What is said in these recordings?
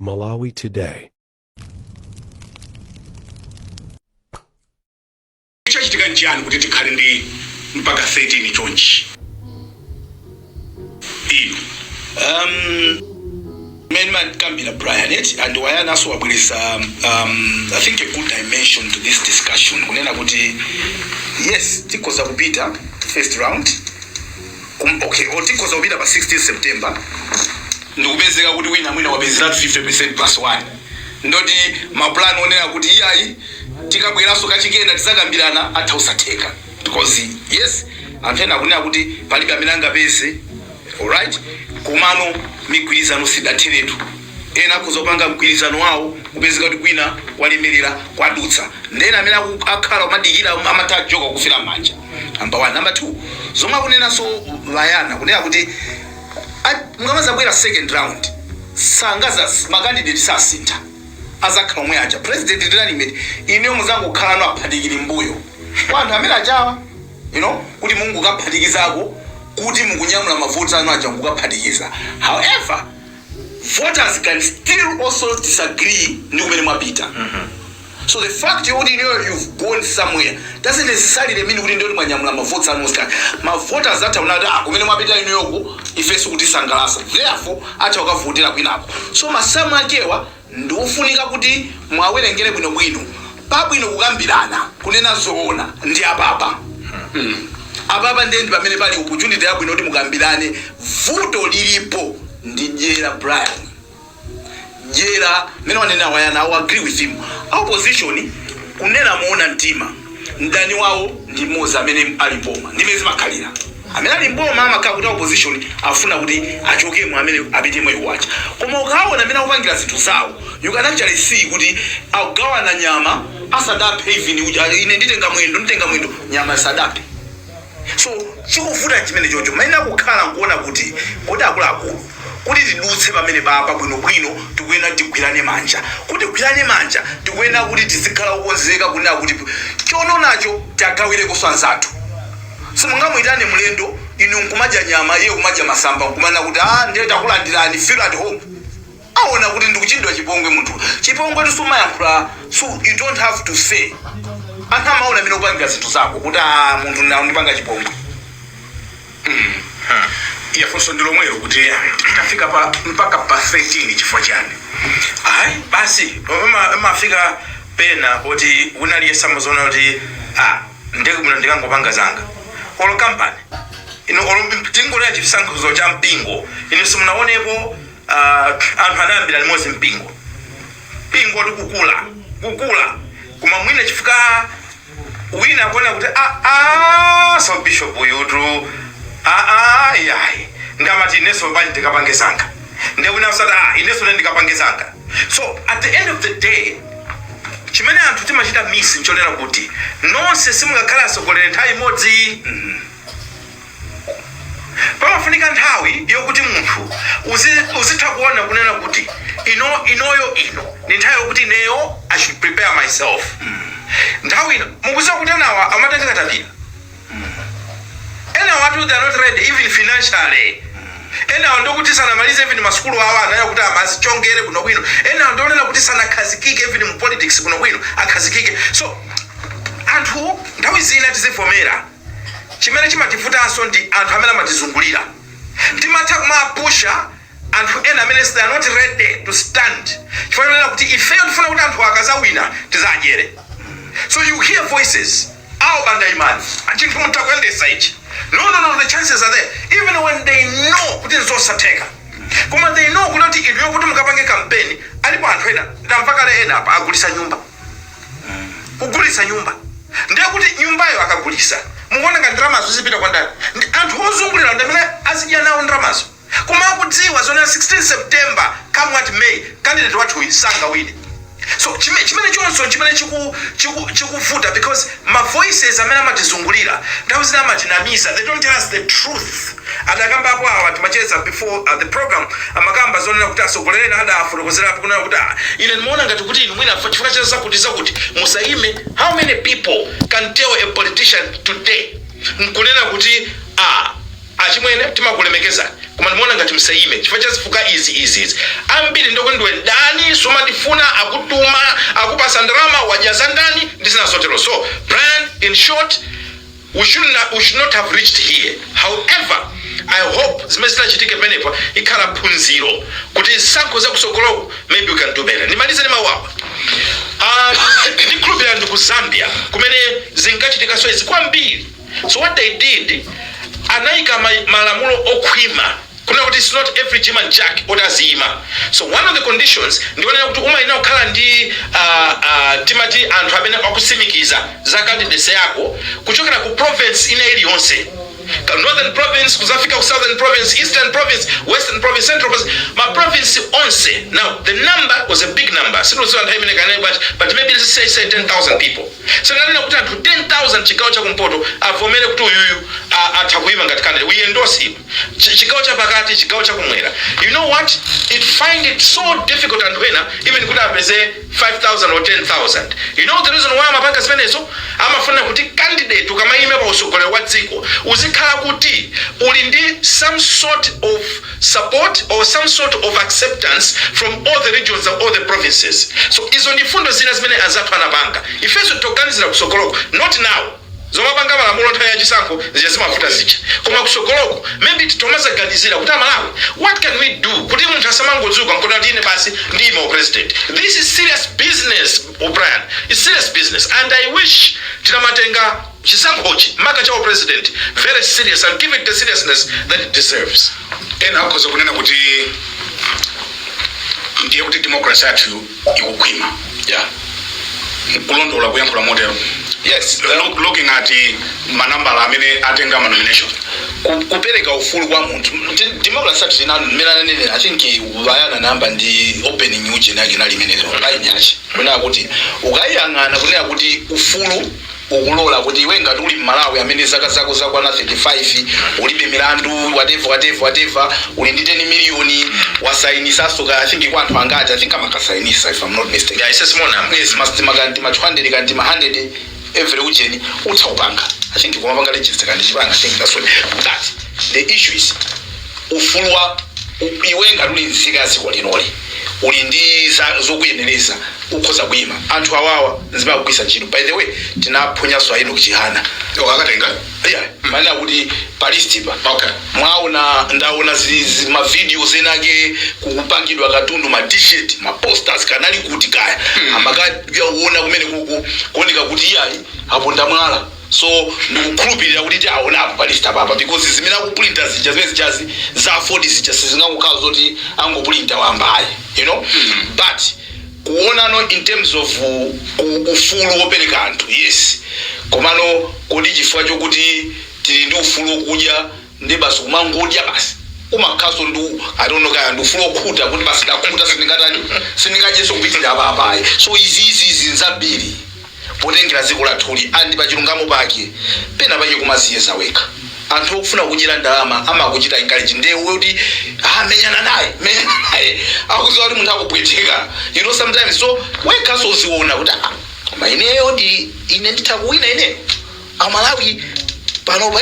Malawi Today. Chachitika njani kuti tikhale ndi mpaka 13 chonchi ino man Kambila Brian and wayana so wabwelesa I think a good dimension to this discussion kunena kuti yes tikoza kupita first round okay or tikoza kupita pa 16 September ndikubezeka kuti wina mwina wabezera 50% plus 1 ndoti maplan onena kuti iyayi tikabweraso kachikenda tisakambirana atausatheka because yes amphena kunena kuti palibe amene pese alright kumano migwirizano sidatheretu ena kuzopanga mgwirizano wawo kupezeka kuti kwina walemerera kwadutsa ndena amene akhala umadikira amatajoka kufira manja number 1 number 2 zomwe kunena so vayana kunena kuti mungamazabwera second round sangaza makandidate sasintha azakhala omwe aja president running ine muzango khala no aphadikira mbuyo wanthu amene ajawa kuti mungu kaphatikizako kuti mukunyamula mavoti anu aja ngukaphatikiza however voters can still also disagree ndi kumene mwapita so the fact you've gone somewhere doesn't necessarily mean kuti ndiyoti mwanyamula mavoti anu osikana mavoters ataona kumene mwapita inu yoko ifeso kuti sangalasa therefore acha wakavotera kwinako so masamu akewa ndikufunika kuti mwawerengere bwinobwino pabwino kukambirana kunena zoona ndi apapa apapa ndi pamene pali opportunity yabwino kuti mukambirane vuto lilipo ndi Jera Brian Jera mene wanena wayana I agree with him opposition kunena muona mtima ndani wawo ndi moza amene alipoma ndimezi makhalira amene alimboma amakhala kuti opposition afuna kuti achoke mu amene apite mwe wacha koma ukaona amene akupangira zinthu zawo you can actually see kuti agawana nyama asadape even ine nditenga mwendo nyama asadape so chikuvuta chimene chocho maina kukhala kuona kuti kodi akulu kuti tidutse pamene papa bwino tikuyena tigwirane manja kuti gwirane manja tikuyena kuti tizikhala ukonzeka kunena kuti chono nacho tagawire kuswanzatu simungamuyitane mlendo inu nkumadya nyama iye kumadya masamba nkumana kuti ndiye takulandirani feel at home aona kuti ndikuchindwa chipongwe munthu chipongwe tusumayankhula so you don't have to say anthu amaona amene kupangira zinthu zako kuti munthu nawo ndipanga chipongwe iya fonso ndilomwero kuti tafika mpaka pa 13 chifukwa chani basi mafika pena kuti unaliye samazona kuti ndekubwino ndikangopanga zanga olo company olo tingolera chisankhozo cha mpingo ine simunaonepo anthu anayambira limodzi mpingo ndi kukula koma mwina chifukwa wina akuona kuti so bishop yutu yayi ngamati ineso bali ndikapange zanga ndewina usata ineso ndikapange zanga so at the end of the day chimene anthu timachita miss nchonera kuti nonse simungakhala sogolera nthawi imodzi pamafunika nthawi yokuti munthu uzitha kuona kunena kuti inoyo ni nthawi yokuti ineyo I should prepare myself nthawi ino mukuziwa kuti anawa amatenga katapira ena watu they are not ready even financially ena ndokuti sanamalize even masukulu awa anayo kuti amazichongere bwino ena ndonena kuti sanakhazikike even mu politics bwino akhazikike so anthu nthawi zina tizivomera chimene chimativutanso ndi anthu amene amatizungulira timatha kumapusha anthu ena amene they are not ready to stand chifukwa kuti ifeyo tifuna kuti anthu akazawina tizadyere so you hear voices under imani chinthu mutakuendesa ichi no the chances are there even when they know kuti nzosateka koma they know kuti idiyo kuti mukapange campaign alipo anthu ena ndamvakale ena apa agulisa nyumba kugulisa nyumba ndiye kuti nyumbayo akagulisa mukuona ngati ndalamazo zipita kwa ndani anthu ozungulira ndamene azidya nawo ndalamazo koma akudziwa zona 16 September come what may candidate wathu sangawine so chimene chonso chimene chikuvuta because my voices amene amatizungulira ndawo zina amatinamisa they don't tell us the truth atakamba apo awa timacheza before the program amakamba zonena kuti asogolereni adafotokozera kunena kuti ine nimuona ngati kuti inu mwina chifukwa cha kuti musaime how many people can tell a politician today nkunena kuti achimwene timakulemekeza koma ndimuona ngati msaime chifukwa chazifuka izi ambiri ndoko ndiwe ndani somadifuna akutuma akupasa ndalama wajaza ndani ndisinazotero. So Brian, in short, we should not have reached here. However, I hope zimesila chitike penepa ikhala phunziro kuti sankho za kusogoloko maybe we can do better. Nimalize mawawa ndikhulupirira ndi ku Zambia kumene zingachitika so izi kwambiri. So what they did, anayika malamulo okhwima kuna kuti it's not every German jack odazima. So one of the conditions ndiwonera kuti ina ukhala ndi timati anthu amene akusimikiza za candidacy yako kuchokera ku province ina iliyonse. Northern province, kuzafika ku southern province, eastern province, western province, central province, my province onse. Now the number was a big number. So but maybe let's say 10,000 people. So now we have 10,000 chigawo cha kumpoto avomere kuti uyuyu atakuima ngati candidate. We endorse him. Chigawo cha pakati, chigawo cha kumwera. You know what? It find it so difficult and when even could have say 5,000 or 10,000. You know the reason why amapanga zimenezo amafuna kuti candidate ukamaime pa usogolero wa dziko uzikhala kuti uli ndi some sort of support or some sort of acceptance from all the regions and all the provinces. So izo ndi fundo zina zimene azathu anapanga. Ifeso toganizira kusogoloko, not now. Zomapanga malamulo nthawi ya chisankho zimafuta zicha. Koma kusogoloko maybe titomazaganizira kuti Malawi, what can we do kuti munthu asamangodzuka nkoda tine basi ndimo president. This is serious business, O'Brien. It's serious business, and I wish tinamatenga chisankhochi maka cha president very serious and give it the seriousness that it deserves. Ena akoza kunena kuti ndiye kuti democracy yathu ikukhwima. Yeah. Kulondola kuyankhula motero. Yes, looking at manambala amene atenga nomination. Kupereka ufulu kwa munthu. Democracy yathu inamela nene, I think vayana namba ndi opening uje nake nalimenezo. Lainyachi. Kuna kuti ukayangana kunena kuti ufulu ukulola kuti iwe ngati uli Malawi amene zaka zako zakwana 35 ulibe milandu whatever uli ndi 10 million wasainisa soka I think kwa anthu angati I think amakasainisa if I'm not mistaken. Yeah, it's a small number. Yes, must maganti 200 kanti 100 every ujeni utsaupanga. I think kwa mapanga register kanti chipanga I think that's what. But the issue is ufulwa iwe ngati uli nzikazi kwa linoli uli ndi zokuyeneleza ukhoza kuima anthu awawa nzima kugwisa ntchito. By the way tinaphunyaso aino kuchihana akatenga yeah maana kuti palistipa okay mwaona ndaona ma videos enake kukupangidwa katundu ma t-shirt ma posters kanali kuti kaya amakaona kumene kuoneka kuti iyayi apo ndamwala. So ndikukhulupirira kuti aona apo palista papa because zimene akuprinta zija zimene zijazi za afford zija sizingakukhala zoti angoprinta wambaye, you know. But kuona no in terms of ufulu opereka anthu yes komano kodi chifukwa chokuti tili ndi ufulu kudya ndi basi kumangodya basi umakhaso ndu I don't know kaya ndufulu okhuta kuti basi ndakuta sindingajeso kupitira apayi. So izi nzambiri potengera dziko lathuli andi pachilungamo pake pena pake kumaziyesa weka anthu okufuna kudyera ndalama amakuchita encourage ndewe kuti menyana naye akuziwa kuti munthu akupweteka, you know, sometimes. So weka so uziona kuti maineyo ine nditakuwina ine Malawi pano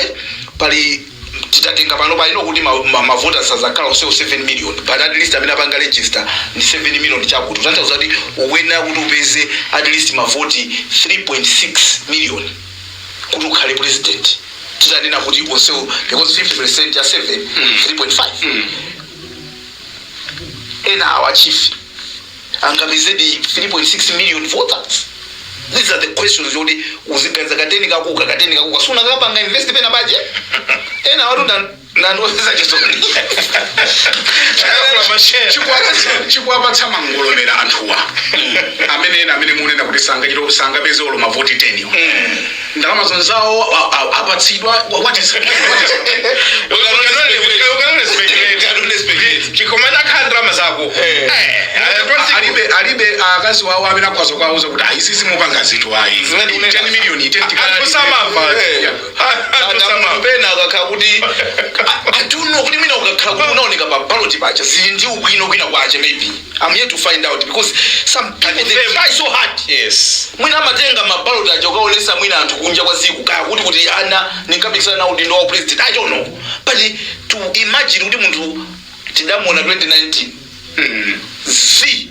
pali titatenga pano palino kuti mavoters azakhala onse 7 million but at least amene apanga register ndi 7 million chakuti utanthauza kuti uwena kuti upeze at least mavoti 3.6 million kuti ukhale president. Titanena kuti onse because 50% ya 7 3.5 ena our chief angapeze di 3.6 million voters. These are the questions yodi uziganza kateni kakuka suna kapanga invest pena budget ena watu ndandoweza chisoni chikuapa tsama ngolomera anthuwa amene munena kuti sanga beze olo mavoti 10 ndalama zonzawo apatsidwa what is chikomana khandra zako alibe akazi wawo amene akwazo kwauza kuti ayisisi mupanga zinthu ayi 10 million 10 pena akakhala kuti I don't know kuti mina ukakhala kuti unaoneka pa ballot pacha ndi ubwino kwina kwache maybe I'm here to find out because some people they try so hard. Yes, mwina amatenga ma ballot aja ukaonesa mwina anthu kunja kwa ziku kaya kuti ana nikabikisana na udindo wa president I don't know. but to imagine kuti munthu tidamona 2019 si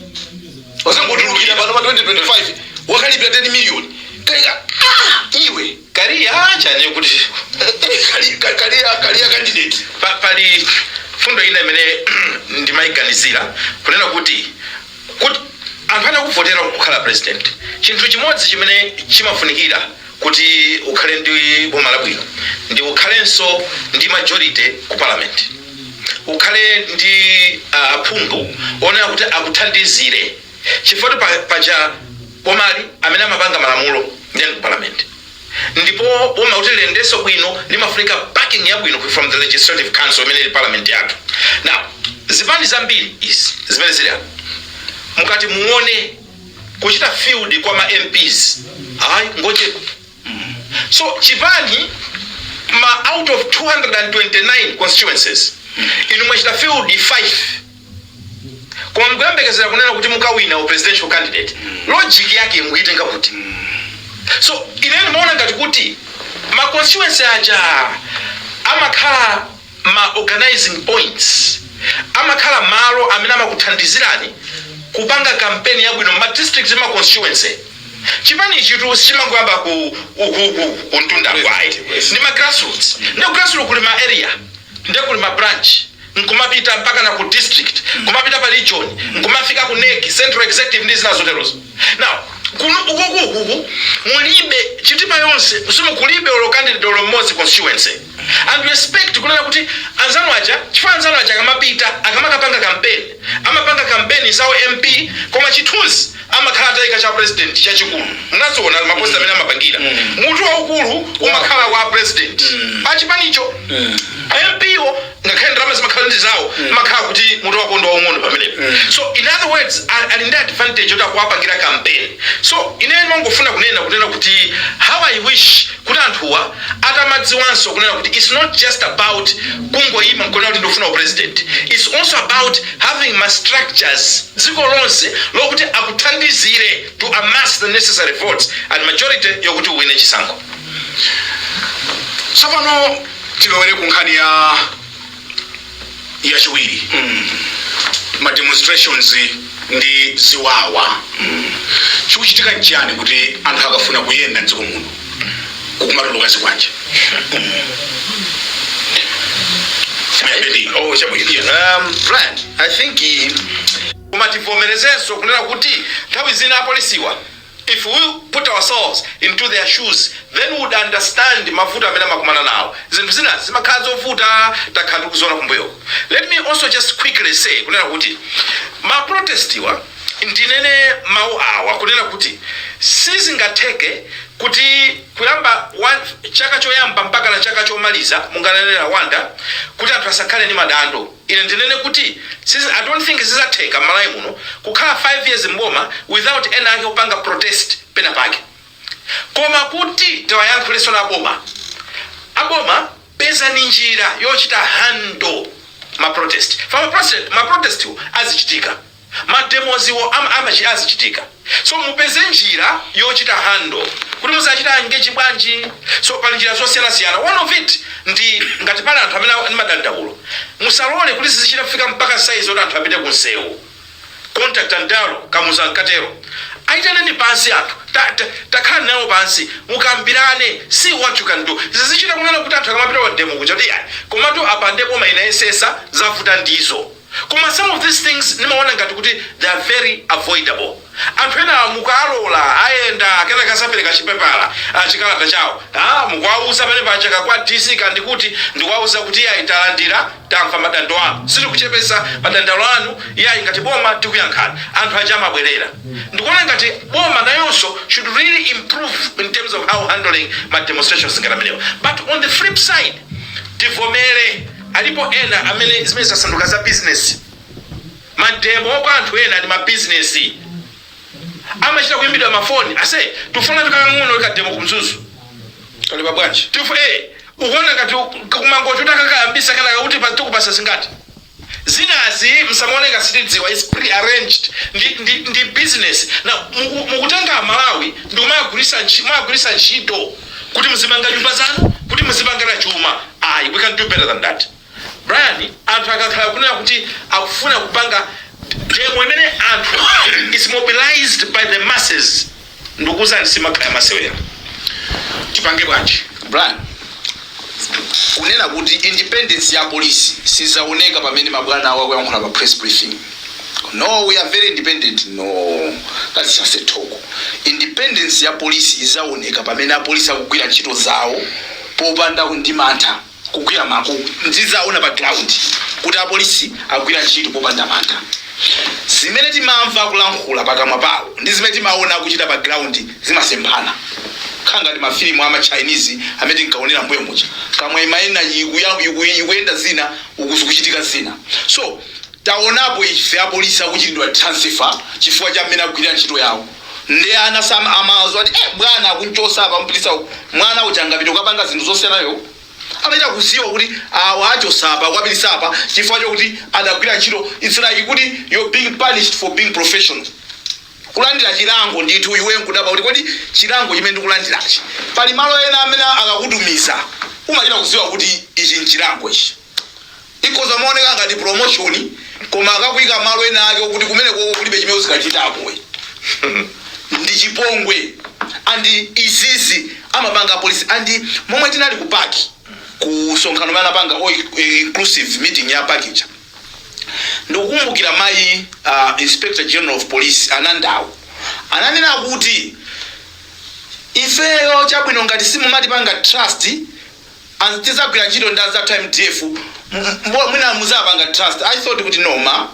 wasangotulukira pano pa 2025 wakalipira 10 million kaika iwe kariya chane kuti kariya candidate pali fundo ina imene ndimaiganizira kunena kuti anthu anakuvotera kukhala president chinthu chimodzi chimene chimafunikira kuti ukhale ndi boma labwino ndi ukhalenso ndi majority ku parliament, ukhale ndi aphungu onena kuti akuthandizire chifukwa paja bomali amene amapanga malamulo ndi ku parliament, ndipo boma kuti liyendenso bwino limafunika backing yabwino from the legislative council imene ili parliament yathu. Now zipani zambiri izi zimene zili apa mukati muone kuchita field kwa ma MPs ayi ngoche. So chipani out of 229 constituencies inu mwachita field 5 koma mkuyembekezera kunena kuti mukawina presidential candidate, logic yake muitenga kuti. So ineni maona ngati kuti ma constituency aja amakhala ma organizing points, amakhala malo amene amakuthandizirani kupanga campaign yabwino ma district ma constituency. Chipani chitu sichimangoyamba ku ntunda kwayi ndi ma grassroots, ndi grassroots kuli ma area, ndi kuli ma branch, nkumapita mpaka na ku district, nkumapita pa region, nkumafika ku NEC central executive ndi zina zoterozo. Now kuno ukuku mulibe chitipa yonse usimukulibe olo candidate olo mmodzi constituency, and respect kunena kuti anzanu aja chifukwa anzanu aja akamapita akamakapanga campaign amapanga campaign zawo MP koma chithunzi amakhala atayika cha president chachikulu. Munazoona maposta amene amapangira munthu waukulu umakhala wa president achipanicho MP-wo ngakhale ndalama zimakhala ndi zawo makhala kuti munthu wako ndo waung'ono pamenepo. So in other words ali ndi advantage yoti akuwapangira campaign. So ineni mangofuna kunena kuti how I wish kuti anthuwa atamadziwanso kunena kuti it's not just about kungoyima nkunena kuti ndofuna president, it's also about having ma structures dziko lonse lokuti akuthandizire to amass the necessary votes and majority yokuti uwine chisankho. Tsopano tilowere ku nkhani yachiwiri ma demonstrations ndi ziwawa. Chikuchitika njani kuti anthu akafuna kuyenda mdziko muno kukumatuluka zikwanje? Brian, I think kumativomerezenso kunena kuti nthawi zina apolisiwa, if we put ourselves into their shoes then we would understand mavuto amene amakumana nawo. Zinthu zina zimakhala zovuta takhala tikuzona kumbuyo. Let me also just quickly say kunena kuti ma protestiwa ndinene mawu awa kunena kuti sizingatheke kuti kuyamba chaka choyamba mpaka na chaka chomaliza munganenera Rwanda kuti anthu asakhale ni madando. Ine ndinene kuti I don't think zizatheka malayi muno kukhala 5 years mboma without ena ake upanga protest pena pake. Koma kuti tawayankhuleso na aboma peza ni njira yochita handle ma protest. Ma protest azichitika, ma demos wo azichitika. So mupeze njira yochita handle kuti muzachita engage bwanji. So pali njira zosiyana. One of it ndi ngati pala anthu amene ni madandaulo musalole kuti zizichita kufika mpaka size oti anthu apite ku nsewu. Contact and dialogue kamuza nkatero aitaneni pansi anthu takhala nawo pansi mukambirane, see what you can do. Zizichita kunena kuti anthu akamapita wa demo kuja kuti komatu apandepo mainayesesa zavuta ndizo. Koma some of these things nimaona ngati kuti they are very avoidable. Anthu ena mukalola ayenda akena kasapereka chipepala chikalata chawo mukwauza pene pachaka kwa DC kandi kuti ndikwauza kuti aitalandira tamva madando anu sili kuchepesa madandalo anu ngati boma tikuyankhana anthu aja amabwerera. Ndikuona ngati boma nayonso should really improve in terms of how handling my demonstrations ngamenewa. But on the flip side tivomere alipo ena amene zimene zasanduka za business. Mademo kwa anthu ena ni ma business amachita kuimbidwa mafoni ase tufuna tukang'ono ikademo kumzuzu kaliba bwanji ukuona ngati kumangocho takakayambisa kana kuti patukupasa zingati zinazi msamuoneka sitidziwa is pre-arranged ndi business. Na mukutenga Malawi ndi magulisa ntchito kuti muzimanga nyumba zanu, kuti muzimanga chuma. Ayi, we can do better than that. Brian, anthu akakhala kunena kuti akufuna kupanga ndemo imene anthu is mobilized by the masses. Ndukuza ndisimakhala masewera. Tipange bwanji. Brian, kunena kuti independence ya polisi sizaoneka pamene mabwana awo akuyankhula pa press briefing. No, we are very independent. No, that's just a talk. Independence ya polisi izaoneka pamene apolisi akugwira ntchito zawo popanda kundimantha kugwira mako ndizaona pa ground kuti apolisi akugwira ntchito popanda mantha. Zimene timamva kulankhula pakamwa pawo ndi zimene timaona kuchita pa ground zimasemphana. Khanga ndi mafilimu ama Chinese amene nkaonera mbuyo mucha kamwe imaina yikuyenda zina ukuzukuchitika zina. So taonapo ife apolisi akuchitidwa transfer chifukwa cha mmene akugwira ntchito yawo. Ndi ana sama amazo ati bwana akunchosa apa mpilisa mwana uchangapita ukapanga zinthu zosiyanayo. Amaita kuziwa kuti awacho sapa kwapilisa apa chifukwa chokuti adagwira ntchito. It's like kuti you're being punished for being professional. Kulandira chilango ndithu iwe nkudaba kuti kodi chilango chimene ndikulandirachi pali malo ena amene akakutumiza umachita kuziwa kuti ichi nchilango ichi ikoza maoneka ngati promotion koma akakuyika malo ena ake kuti kumene kulibe chimene uzikachitako ndi chipongwe. Andi izizi amapanga polisi andi momwe tinali ku park ku sonkhano mana panga inclusive meeting ya package. Ndikukumbukira mai Inspector General of Police Anandawo ananena kuti ifeyo chabwino ngati simumati panga trust antizagwira ntchito ndaza time DF mwina muzapanga trust. I thought kuti no ma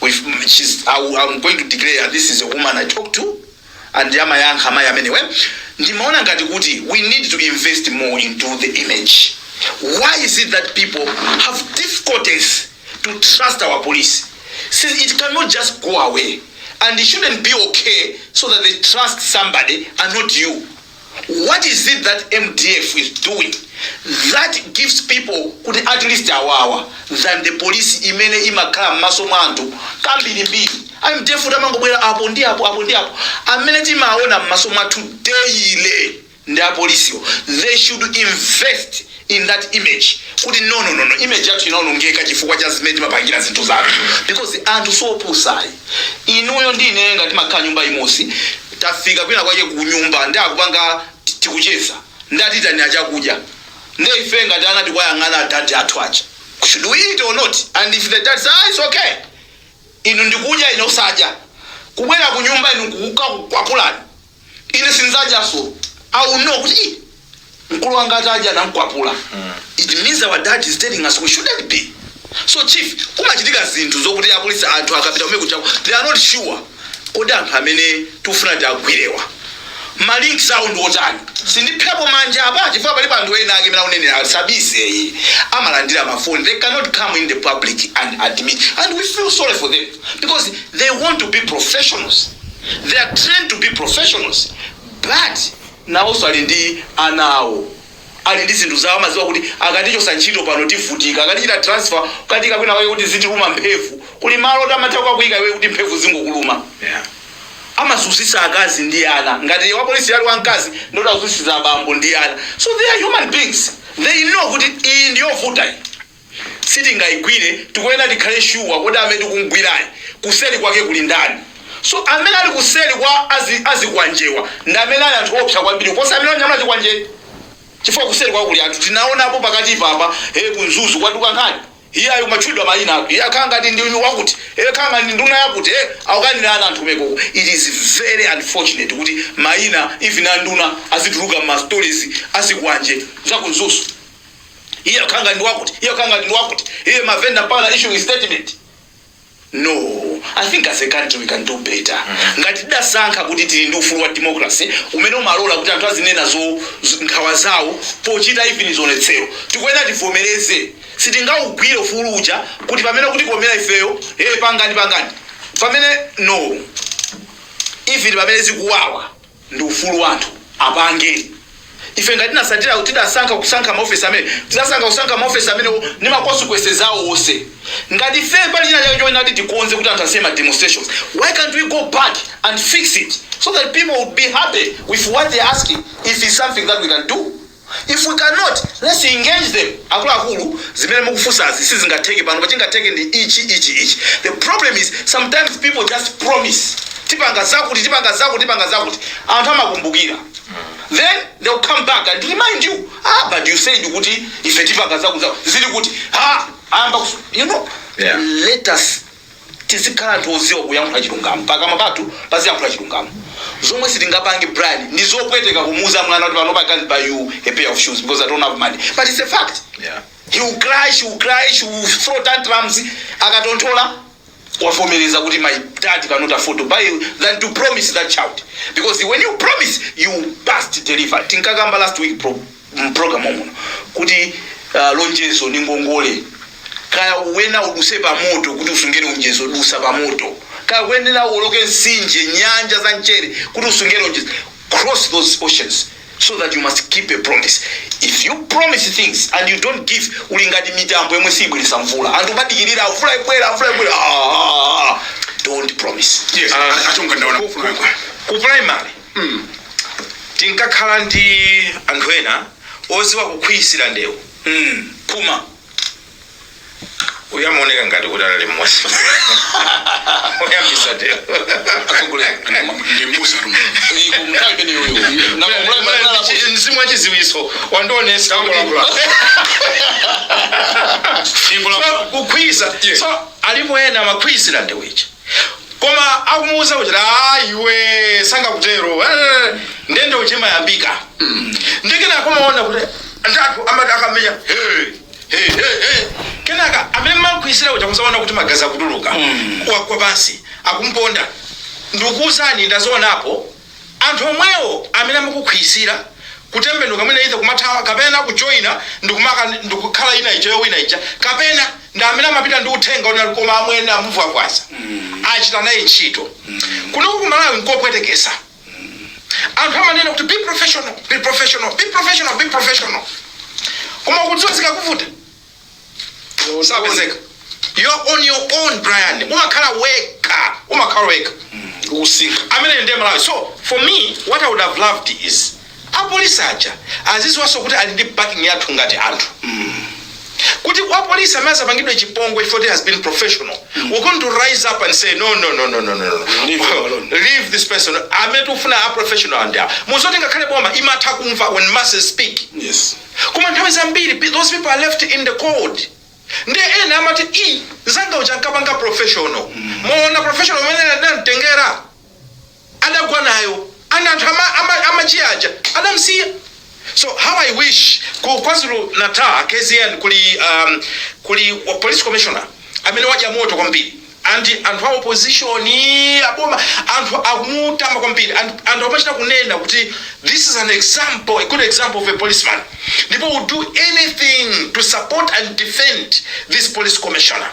I'm going to declare this is a woman I talk to and yama yankha mai amenewe ndimaona ngati kuti we need to invest more into the image. Why is it that people have difficulties to trust our police? See, it cannot just go away, and it shouldn't be okay so that they trust somebody and not you. What is it that MDF is doing that gives people could at least awawa than the police imene imakhala maso mwantu kambiri mbiri? I'm defuta mangobwera apo ndi apo amene timaona maso mwathu daily ndi apolisi. They should invest in that image. Kuti no image yathu inaonongeka chifukwa cha zimene timapangira zinthu zathu because anthu sopusai inuyo ndine ngati makhala nyumba imosi tafika kwina kwake ku nyumba ndi akupanga tikucheza ndati tani achakudya neife ngati anati kwayang'ana dad athu acha should we eat or not? And if the dad says it's okay inu ndikudya inosadya kubwera ku nyumba inu kukwapulani ine sinzaja so au no kuti mkulu wanga ataja na mkwapula. It means our dad is telling us we shouldn't be. So chief kumachitika zinthu zokuti apolisi anthu akapita kumene kuchako they are not sure kodi anthu amene tufuna tagwirewa malink sound wotani sindiphepo manja apa chifukwa palipo anthu ena ake mena unenera sabise amalandira mafoni. They cannot come in the public and admit, and we feel sorry for them because they want to be professionals. They are trained to be professionals, but now also alindi anawo alindi zinthu zawo maziwa kuti akaticho sanchito pano tivutika akatichita transfer katika kwina kwaye kuti zitiruma mphevu kuli malo tamathawa kuyika iwe kuti mphevu zingokuluma. Amazusisa akazi ndi ana ngati wa polisi ali wankazi ndoda kuzusisa abambo ndi ana. So they are human beings. They know kuti iyi ndiyo vuta siti ngaigwire tikuenda tikhale sure kodi amene tikungwirayi kuseli kwake kuli ndani. So amene ali kuseli kwa azikwanjewa ndi amene ali anthu opsa kwambiri kosa amene anyamula chikwanje chifukwa kuseli kwa kuli anthu tinaona apo pakati papa kunzuzu kwatuka nkhani iyayo machudwa mayina ako iyakhanga ndi wakuti khanga ndi nduna yakuti akukanira ana anthu meko. It is very unfortunate kuti mayina even anduna azituluka ma stories asikwanje zakunzuzu iyakhanga ndi wakuti iyakhanga ndi wakuti mavenda pala issue statement. No, I think as a country we can do better. Ngati dasankha kuti tili ndi ufulu wa democracy umene umalola kuti anthu azinena zo nkhawa zawo pochita even zonetsero tikuena tivomereze sitingaugwire ufulu uja kuti pamene kuti komera ifeyo pangani pamene no even pamene zikuwawa ndi ufulu wanthu apange ife ngati nasatira tidasankha kusankha maofesi amene tidasankha kusankha maofesi amene ni consequences zawo onse ngati ife pali china chake choena kuti tikonze kuti anthu asema demonstrations why can't we go back and fix it so that people would be happy with what they're asking if it's something that we can do. If we cannot, let's engage them. Akulu zimene mukufusazi sizingateke pano pachingateke ndi ichi. The problem is sometimes people just promise tipanga zakuti anthu amakumbukira. Then they'll come back and remind you, but you said kuti ife tipanga zakuti zili kuti you know, yeah. Let us tizikhala toziwa kuyankhula chilungamo pakamwa pathu paziyankhula chilungamo zomwe sitingapange Brian ndizopweteka kumuza mwana kuti panopa can't buy you a pair of shoes because I don't have money, but it's a fact. Yeah. He will cry, she will throw tantrums akatonthola wafomeleza kuti my dad cannot afford to buy you than to promise that child, because when you promise you must deliver. Tinkagamba last week program omuno kuti lonjezo ni ngongole kaya wena uduse pa moto kuti usungene unjezo dusa pa moto kaya wena uloke nsinje nyanja za nchere kuti usungene unjezo. Cross those oceans so that you must keep a promise. If you promise things and you don't give, ulingati mitambo yemwe sibwelesa mvula anthu badikirira mvula ikwera don't promise. Yes, atunga ndaona ku primary tinkakhala ndi anthu ena oziwa kukhwisira ndewu puma uyamuoneka ngati kuti alali mmwasi uyambisa ndewu ndimbusa mzimu wachiziwiso wandionesa kukhwisa. So alipo ena amakhwisira ndewu ichi koma akumuuza kuti iwe sangakutero ndende uchimayambika ndikena kumaona kuti anthu akamenya kenaka amene makhwisira kuti akusaona kuti magazi akutuluka kwa pansi akumponda ndikuuzani ndazionapo anthu omwewo amene amakukhwisira kutembenuka mwina ize kumathawa kapena kujoina ndikukhala ina icha kapena nda amene amapita ndi uthenga unali koma amwene amuvwa kwasa achita naye ntchito kuno ku Malawi nkopwetekesa anthu amanena kuti be professional koma kudziwa zikakuvuta sabezeka you're on your own Brian umakhala weka usika amene ndi Malawi. So for me what I would have loved is apolisi aja azizwaso kuti ali ndi backing yathu ngati anthu kuti apolisi amaza pangidwe chipongwe if it has been professional. We're going to rise up and say no leave this person ametufuna a professional and muzoti ngakhale boma imatha kumva when masses speak. Yes, kuma nthawi zambiri those people are left in the cold. Nde ena amati zanga uchankapanga professional muona professional mwenye ndantengera adagwa nayo anthu amachiaja adamsiya. So how I wish KwaZulu-Natal KZN kuli police commissioner amene waja moto kwambiri anthu a opposition aboma anthu amutama kwambiri anthu amachita kunena kuti this is a good example of a policeman. People will do anything to support and defend this police commissioner.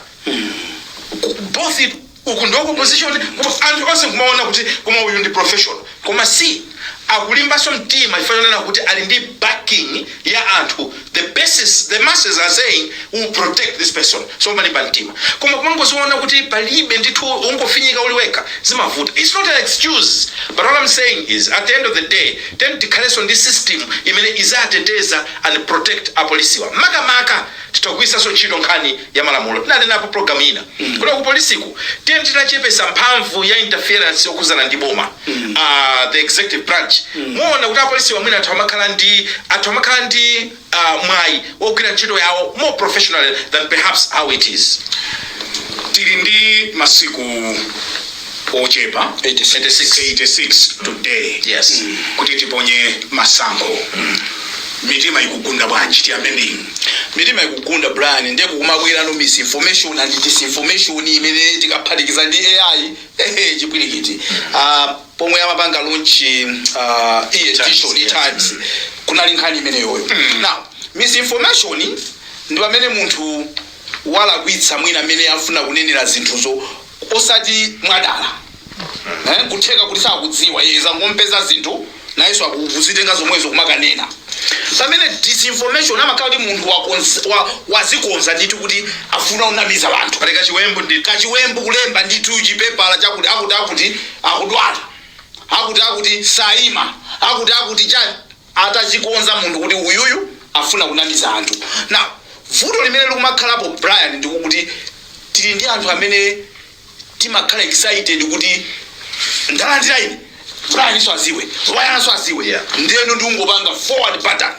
Both ukundoko position anthu onse kumaona kuti koma uyu ndi professional koma si akulimbaso mtima ifanana kuti ali ndi backing ya anthu. The masses are saying we will protect this person so many bantima koma kumangoziona kuti palibe ndithu ungofinyika uliweka zimavuta. It's not an excuse, but what I'm saying is at the end of the day then tikhaleso ndi system imene izateteza and protect apolisiwa makamaka titagwisaso ntchito nkhani ya malamulo. Tinanenapo program ina kuna ku polisiku titachepesa mphamvu ya interference yokuzana ndi boma the executive branch muona kuti apolisi wamwina athu amakhala ndi mwayi wogwira ntchito yawo more professional than perhaps how it is. tili ndi masiku ochepa 86 today. Yes. kuti tiponye masankho mitima ikugunda bwanji tiyambeni. mitima ikugunda Brian ndiye kukumabwera no misinformation and disinformation imene tikaphatikiza ndi AI chipwirikiti pomwe amapanga launch edition Times kunali nkhani imene yoyo. Now misinformation ndi pamene munthu walakwitsa mwina amene afuna kunenera zinthuzo osati mwadala kutheka kuti sakudziwa yeza ngompeza zinthu nayeso akuzitenga zomwezo kumakanena pamene disinformation amakhala kuti munthu wazikonza ndithu kuti afuna unamiza vanthu pali kachiwembu kulemba ndithu chipepala chakuti akuti akudwala akuti saima akuti chani atachikonza munthu kuti uyuyu afuna kunamiza anthu. Now vuto limene likumakhalapo Brian ndikuti tili ndi anthu amene timakhala excited kuti ndalandira ine Brian so aziwe Brian so aziwe ndiyeno ndingopanga forward button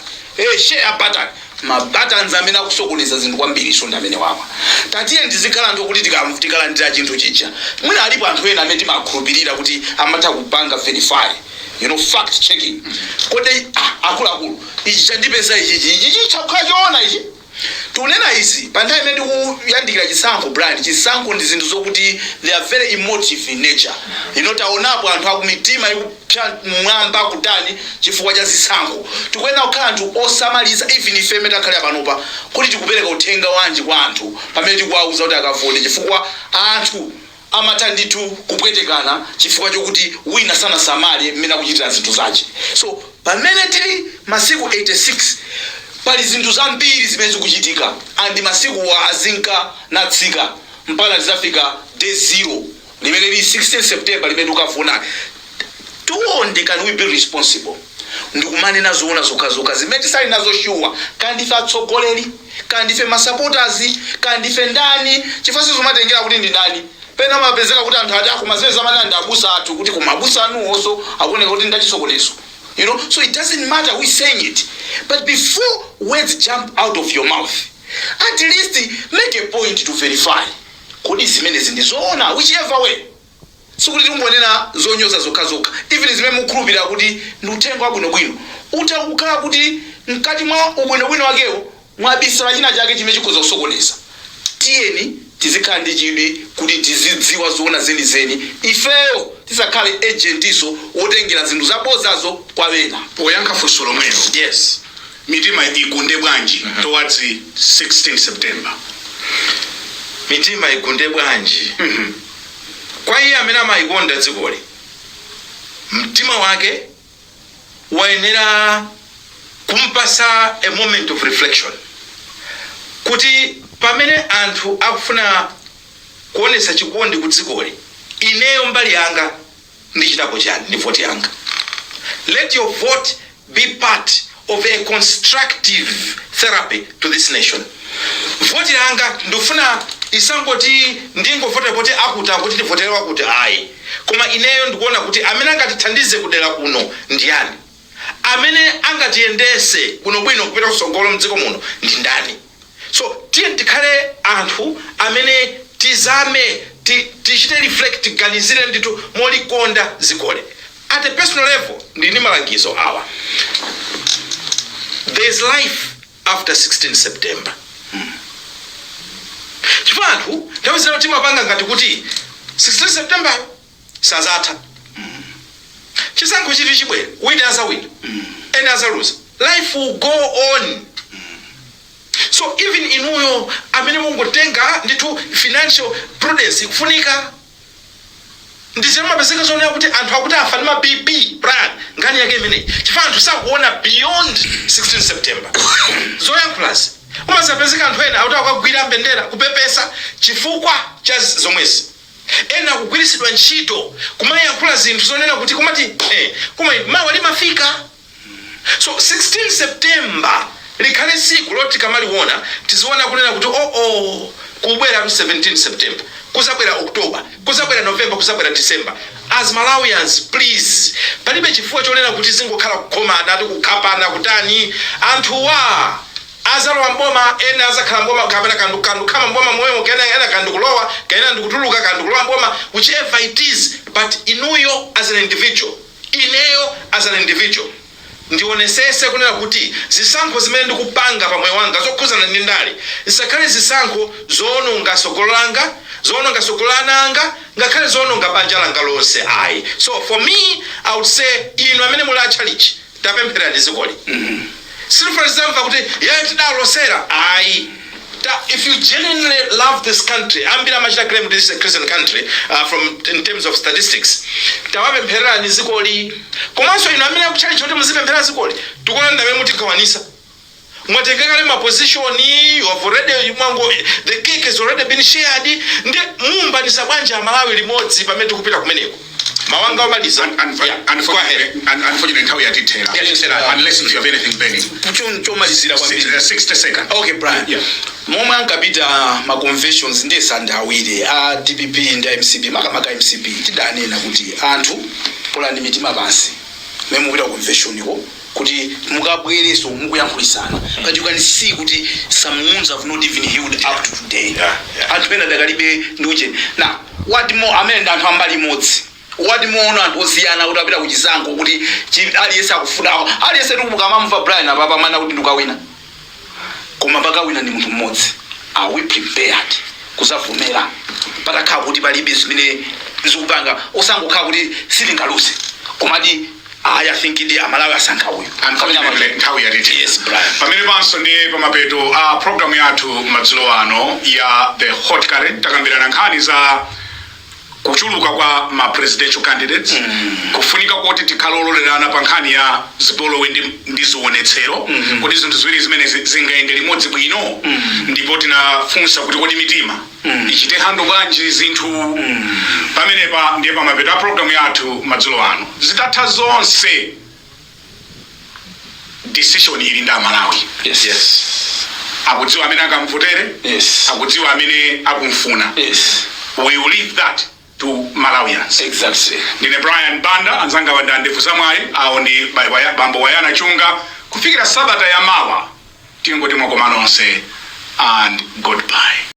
share button ma buttons amene akusokoneza zinthu kwambiri so ndamene wapa tatiye ndizikhala anthu kuti tikalandira chinthu chicha mwina alipo anthu ena amene timakhulupirira kuti amatha kupanga verify fact checking kodi akuluakulu ichi chandipeza ichi chakhachiona ichi tunena izi panthawi imene tikuyandikira chisankho Brian chisankho ndi zinthu zokuti they are very emotive in nature taonapo anthu akumitima ikupsa mwamba kutani chifukwa cha zisankho tikuyenera kukhala anthu osamaliza even ife amene takhale panopa kuti tikupereka uthenga wanji kwa anthu pamene tikuwauza kuti akavote chifukwa anthu amatha ndithu kupwetekana chifukwa chokuti wina sanasamale mmene akuchitira zinthu zace. So pamene tili masiku 86 pali zinthu zambiri zimene zikuchitika andi masiku wa azinka natsika mpaka zafika day 0 limene li 16 September limene ukafuna tuonde can we be responsible ndikumanena zoona zokhazoka zimene tisali nazo shuwa kandife atsogoleri kandife masupporters kandife ndani chifukwa sizomatengera kuti ndi ndani pena mapezeka kuti anthu ati akumazeze zamene ndabusa athu kuti kumabusa anu also akuoneka kuti ndachisokoneso. So it doesn't matter who is saying it, but before words jump out of your mouth, at least make a point to verify. Kodi zimene zindizoona whichever way. So kuti tumbonena zonyoza zokhazoka. Even zimene mukhulupirira kuti nduthenga wabwinobwino. Utakukhala kuti mkati mwa ubwinobwino wakewo mwabisala china chake chimene chikhoza kusokoneza. Tiyeni tizikhala ndi chidwi kuti tizidziwa zoona zenizeni ifeyo tisakhale agentiso wotengera zinthu zabozazo kwa wena. Poyankha funso lomwelo. Yes. Mitima igunde bwanji towards 16 September. Mitima igunde bwanji. Kwa iye amene amayikonda dzikoli mtima wake wayenera kumpasa a moment of reflection kuti pamene anthu akufuna kuonesa chikondi ku dzikoli ineyo mbali yanga ndichitapo chani ndi vote yanga. Let your vote be part of a constructive therapy to this nation. Vote yanga ndofuna isangoti ndingovota kuti akuta kuti ndivotera kuti ayi koma ineyo ndikuona kuti amene angatithandize kudera kuno ndiyani amene angatiyendese kuno bwino kupita kusogolo mdziko muno ndi ndani. So tikhale anthu amene tizame tichite reflect ganizire ndithu molikonda zikole. At a personal level ndini malangizo awa. There is life after 16 September. Chifanthu ndawizira kuti mapanga ngati kuti 16 September sazatha. Chisankho chiti chibwera wina azawina ena azaluza. Life will go on. So even inuyo amene mungotenga ndithu financial prudence kufunika ndisema mapezeka zone kuti anthu akuti afa ndi BP Brian ngani yake imene chifukwa anthu sakuona beyond 16 September. Zoyankhulazi umasapezeka anthu ena akuti akagwira mbendera kupepesa chifukwa cha zomwezi ena kugwirisidwa ntchito kumayankhula zinthu zonena kuti kumati koma mawa limafika. So 16 September likhale siku loti kamaliona tiziona kunena kuti kubwera 17 September kusabwera October kusabwera November kusabwera December. As Malawians please palibe chifukwa chonena kuti zingokhala kukhomana ndi kukhapana kutani anthuwa azalowa mboma ena azakhala mboma kapena kandu kama mboma moyo ena kandu kulowa kena ndikutuluka kandu kulowa mboma whichever it is but inuyo as an individual ineyo as an individual ndionesese kunena kuti zisankho zimene ndikupanga pa moyo wanga zokhuzana ndi ndale zisakhale zisankho zoononga sogolo langa zoononga sogolo lananga ngakhale zoononga banja langa lonse ayi. So for me I would say inu amene muli achalichi tapemphera ndi zikoli. Silifuna zimva kuti yeye tidalosera ayi if you genuinely love this country, ambira machita claim this is a Christian country in terms of statistics. Tawapemphera nizikoli. Komanso ino amene akuchali choti muzipemphera zikoli. Tukona ndawe muti kawanisa. Mwatekekale ma position, you have already the cake has already been shared. Nde mumba nisabanja Malawi limodzi pamene tikupita kumeneko. Mawanga omaliza. Unfortunately, how you detail. Unless if you have anything burning. 60 seconds. Okay, Brian. Yeah. Moma ankapita ma conventions ndi sanda awiri a DPP ndi MCP makamaka MCP tidanena kuti anthu polani mitima pansi memu kupita convention iko kuti mukabwereso mukuyankhulisana but you can see kuti some wounds have not even healed up to today. Anthu pena dakalibe nduje na what more amene ndanthu ambali imodzi what more anthu osiyana kuti apita kuchisankho kuti aliyese akufuna aliyese tukumamva Brian apapa mana kuti ndukawina koma pakawina ndi munthu mmodzi. Are we prepared kuzavumera patakhala kuti palibe zimene zikupanga osangokhala kuti silingaluse komati I think the Amalawi asankha uyu. How you did. Yes, Brian. Pamene panso ndi pamapeto program yathu madzulo ano ya the hot current takambirana nkhani za kuchuluka kwa ma presidential candidates kufunika kuti tikhalololerana pa nkhani ya zipolowe ndi zionetsero kuti zinthu ziwiri zimene zingaende limodzi bwino ndipo tinafunsa kuti kodi mitima ichite hando bwanji zinthu pamenepa ndiye pamapeto a program yathu madzulo ano zitatha zonse decision ili nda Malawi. Yes. Akudziwa amene akamvotere. Yes. Akudziwa amene akumfuna. Yes. We will leave that to Malawians. Exactly. Ndine Brian Banda anzanga wa ndefu zamwali awo ndi bambo Wayana Chunga kufikira Sabata ya mawa tingoti mwakomano onse and goodbye.